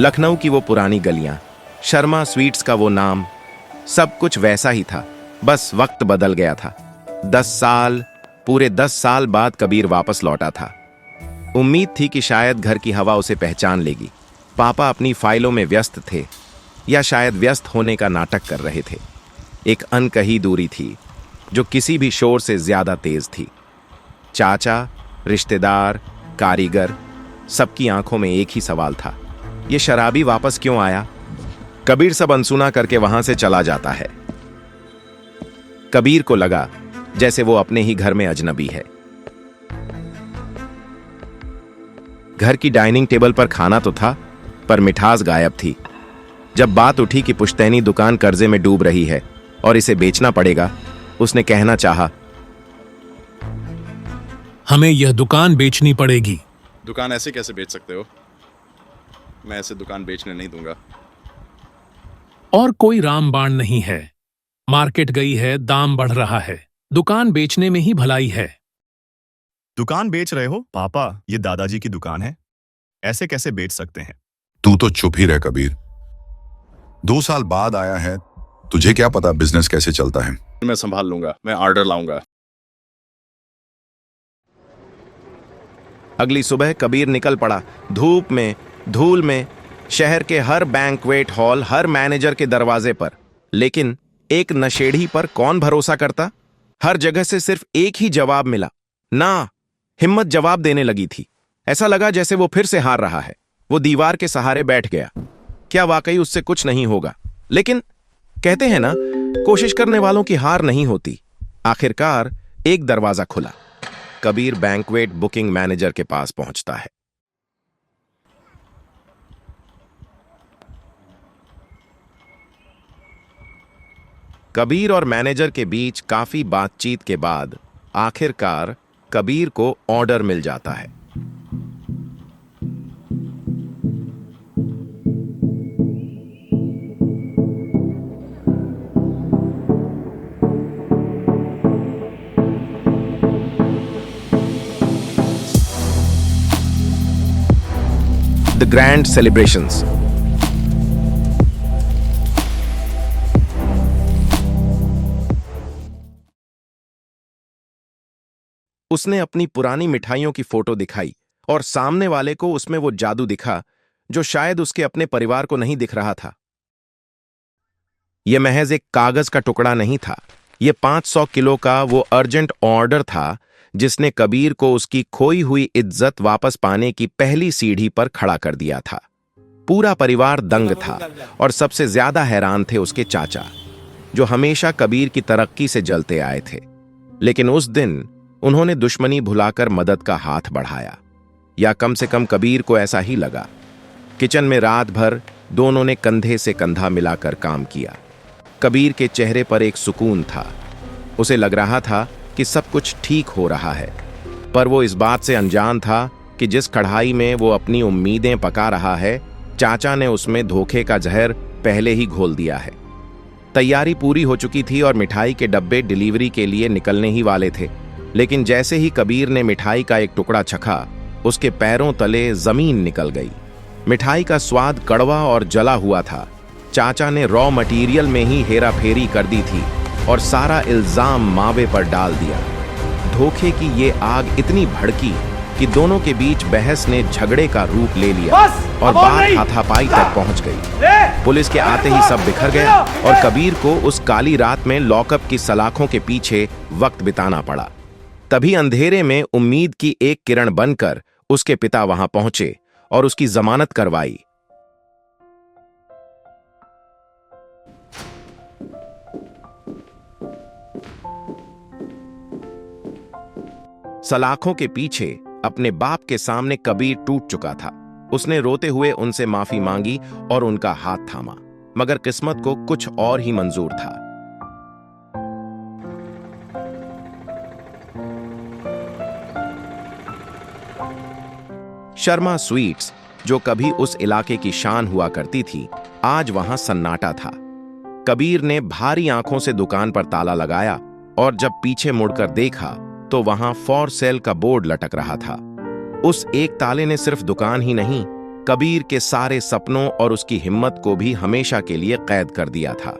लखनऊ की वो पुरानी गलियां, शर्मा स्वीट्स का वो नाम, सब कुछ वैसा ही था। बस वक्त बदल गया था। 10 साल, पूरे 10 साल बाद कबीर वापस लौटा था। उम्मीद थी कि शायद घर की हवा उसे पहचान लेगी। पापा अपनी फाइलों में व्यस्त थे, या शायद व्यस्त होने का नाटक कर रहे थे। एक अनकही दूरी थी जो किसी भी शोर से ज्यादा तेज थी। चाचा, रिश्तेदार, कारीगर, सबकी आंखों में एक ही सवाल था, ये शराबी वापस क्यों आया? कबीर सब अनसुना करके वहां से चला जाता है। कबीर को लगा जैसे वो अपने ही घर में अजनबी है। घर की डाइनिंग टेबल पर खाना तो था, पर मिठास गायब थी। जब बात उठी कि पुश्तैनी दुकान कर्जे में डूब रही है और इसे बेचना पड़ेगा, उसने कहना चाहा, हमें यह दुकान बेचनी पड़ेगी। दुकान ऐसे कैसे बेच सकते हो? मैं ऐसे दुकान बेचने नहीं दूंगा। और कोई रामबाण नहीं है। मार्केट गई है, दाम बढ़ रहा है। दुकान बेचने में ही भलाई है। दुकान बेच रहे हो? पापा, ये दादाजी की दुकान है, ऐसे कैसे बेच सकते हैं? तू तो चुप ही रह कबीर। 2 साल बाद आया है, तुझे क्या पता बिजनेस कैसे चलता है। मैं संभाल लूंगा, मैं ऑर्डर लाऊंगा। अगली सुबह कबीर निकल पड़ा, धूप में, धूल में, शहर के हर बैंक्वेट हॉल, हर मैनेजर के दरवाजे पर। लेकिन एक नशेड़ी पर कौन भरोसा करता? हर जगह से सिर्फ एक ही जवाब मिला, ना। हिम्मत जवाब देने लगी थी। ऐसा लगा जैसे वो फिर से हार रहा है। वो दीवार के सहारे बैठ गया। क्या वाकई उससे कुछ नहीं होगा? लेकिन कहते हैं ना, कोशिश करने वालों की हार नहीं होती। आखिरकार एक दरवाजा खुला। कबीर बैंक्वेट बुकिंग मैनेजर के पास पहुंचता है। कबीर और मैनेजर के बीच काफी बातचीत के बाद आखिरकार कबीर को ऑर्डर मिल जाता है। The grand celebrations. उसने अपनी पुरानी मिठाइयों की फोटो दिखाई और सामने वाले को उसमें वो जादू दिखा जो शायद उसके अपने परिवार को नहीं दिख रहा था। यह महज एक कागज का टुकड़ा नहीं था, यह 500 किलो का वो अर्जेंट ऑर्डर था जिसने कबीर को उसकी खोई हुई इज्जत वापस पाने की पहली सीढ़ी पर खड़ा कर दिया था। पूरा परिवार दंग था और सबसे ज्यादा हैरान थे उसके चाचा, जो हमेशा कबीर की तरक्की से जलते आए थे। लेकिन उस दिन उन्होंने दुश्मनी भुलाकर मदद का हाथ बढ़ाया, या कम से कम कबीर को ऐसा ही लगा। किचन में रात भर दोनों ने कंधे से कंधा मिलाकर काम किया। कबीर के चेहरे पर एक सुकून था। उसे लग रहा था कि सब कुछ ठीक हो रहा है, पर वो इस बात से अनजान था कि जिस कढ़ाई में वो अपनी उम्मीदें पका रहा है, चाचा ने उसमें धोखे का जहर पहले ही घोल दिया है। तैयारी पूरी हो चुकी थी और मिठाई के डब्बे डिलीवरी के लिए निकलने ही वाले थे। लेकिन जैसे ही कबीर ने मिठाई का एक टुकड़ा चखा, उसके पैरों तले जमीन निकल गई। मिठाई का स्वाद कड़वा और जला हुआ था। चाचा ने रॉ मटेरियल में ही हेराफेरी कर दी थी और सारा इल्जाम मावे पर डाल दिया। धोखे की ये आग इतनी भड़की कि दोनों के बीच बहस ने झगड़े का रूप ले लिया और बात हाथापाई तक पहुंच गई। पुलिस के आते ही सब बिखर गया और कबीर को उस काली रात में लॉकअप की सलाखों के पीछे वक्त बिताना पड़ा। तभी अंधेरे में उम्मीद की एक किरण बनकर उसके पिता वहां पहुंचे और उसकी जमानत करवाई। सलाखों के पीछे अपने बाप के सामने कबीर टूट चुका था। उसने रोते हुए उनसे माफी मांगी और उनका हाथ थामा, मगर किस्मत को कुछ और ही मंजूर था। शर्मा स्वीट्स, जो कभी उस इलाके की शान हुआ करती थी, आज वहां सन्नाटा था। कबीर ने भारी आंखों से दुकान पर ताला लगाया और जब पीछे मुड़कर देखा तो वहां फॉर सेल का बोर्ड लटक रहा था। उस एक ताले ने सिर्फ दुकान ही नहीं कबीर के सारे सपनों और उसकी हिम्मत को भी हमेशा के लिए कैद कर दिया था।